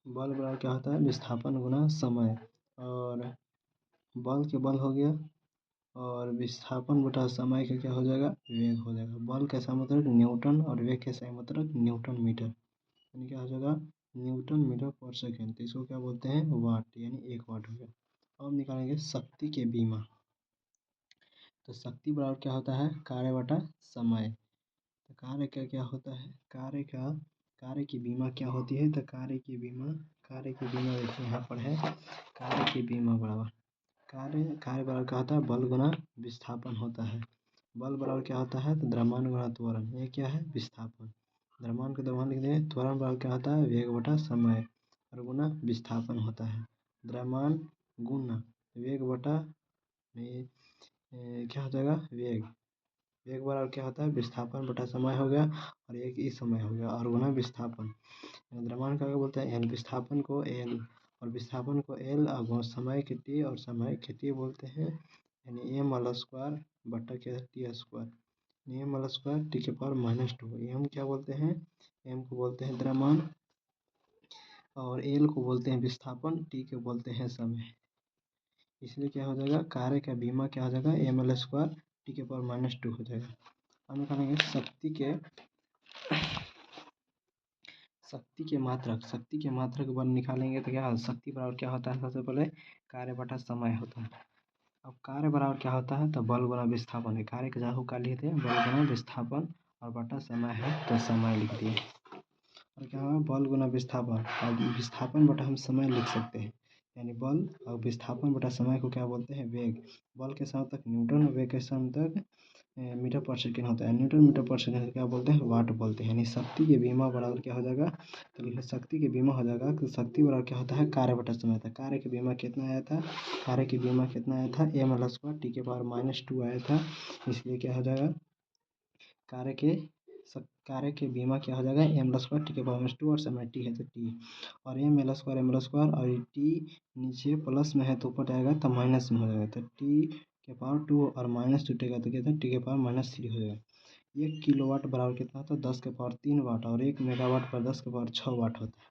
बल बराबर क्या होता है, विस्थापन गुना समय। और बल के बल हो गया और विस्थापन बटा समय का क्या हो जाएगा, वेग हो जाएगा। बल का सममात्रक न्यूटन और वेग के सममात्रक न्यूटन मीटर, यानी क्या हो जाएगा, न्यूटन मीटर पर सेकेंड। तो इसको क्या बोलते हैं, वाट, यानी 1 वाट हो गया। अब निकालेंगे शक्ति के बीमा। तो शक्ति बराबर क्या होता है, कार्य बटा समय। तो कार्य का क्या होता है, कार्य की बीमा क्या होती है, तो कार्य की बीमा देखिए यहाँ पर है, कार्य की बीमा बराबर कार्य बराबर क्या होता है, बल गुना विस्थापन होता है। बल बराबर क्या होता है, तो द्रव्यमान गुना त्वरण, ये क्या है, विस्थापन। द्रव्यमान को द्रव्यमान लिख दें, त्वरण बराबर क्या होता है, वेग बटा समय और गुना विस्थापन होता है। द्रव्यमान गुना वेग बटा क्या हो जाएगा, वेग बराबर क्या होता है, विस्थापन बटा समय हो गया और एक ही समय हो गया और गुना विस्थापन। द्रव्यमान का क्या बोलते हैं, एल, विस्थापन को एल और विस्थापन को एल और समय के टी और समय के टी बोलते हैं, यानी एम एल स्क्वायर बटा क्या, T square. M L square T के पावर -2। एम क्या बोलते हैं, एम को बोलते हैं द्रव्यमान और एल को बोलते हैं विस्थापन, टी को बोलते हैं समय। इसलिए क्या हो जाएगा, कार्य का बीमा क्या हो जाएगा, एम एल स्क्वायर टी के पावर -2 हो जाएगा। अब निकालेंगे शक्ति के मात्रक बल निकालेंगे तो क्या, शक्ति बराबर क्या होता है, सबसे पहले कार्य बटा समय होता है। अब कार्य बराबर क्या होता है, तो बल गुना विस्थापन है। कार्य का जाहू का लिए थे, बल गुना विस्थापन और बटा समय है तो समय लिख दिए। और क्या होगा, बल गुना विस्थापन और विस्थापन बटा हम समय लिख सकते हैं, यानी बल और विस्थापन बटा समय को क्या बोलते हैं, वेग। बल के समर्थक न्यूटन, वेग के समर्थक मीटर पर सेकेंड होता है। न्यूटन मीटर पर सेकेंड क्या बोलते हैं, वाट बोलते हैं। यानी शक्ति के बीमा बराबर क्या हो जाएगा, तो शक्ति के बीमा हो जाएगा, तो शक्ति बराबर क्या होता है, कार्य बटा समय था। कार्य के बीमा कितना आया था, एम एल स्क्वायर टी के पावर -2 आया था। इसलिए क्या हो जाएगा, कार्य के बीमा क्या हो जाएगा, एम एल स्क्वायर टी के पावर -2 और समय टी है तो टी, और एम एल स्क्वायर और टी नीचे प्लस में है तो ऊपर जाएगा तो माइनस में हो जाएगा, तो टी के पावर 2 और माइनस टूटेगा तो कहते हैं टी के पावर -3 हो जाएगा। 1 किलोवाट बराबर कितना होता है, 10 के पावर 3 वाट और 1 मेगावाट पर 10 के पावर 6 वाट होता है।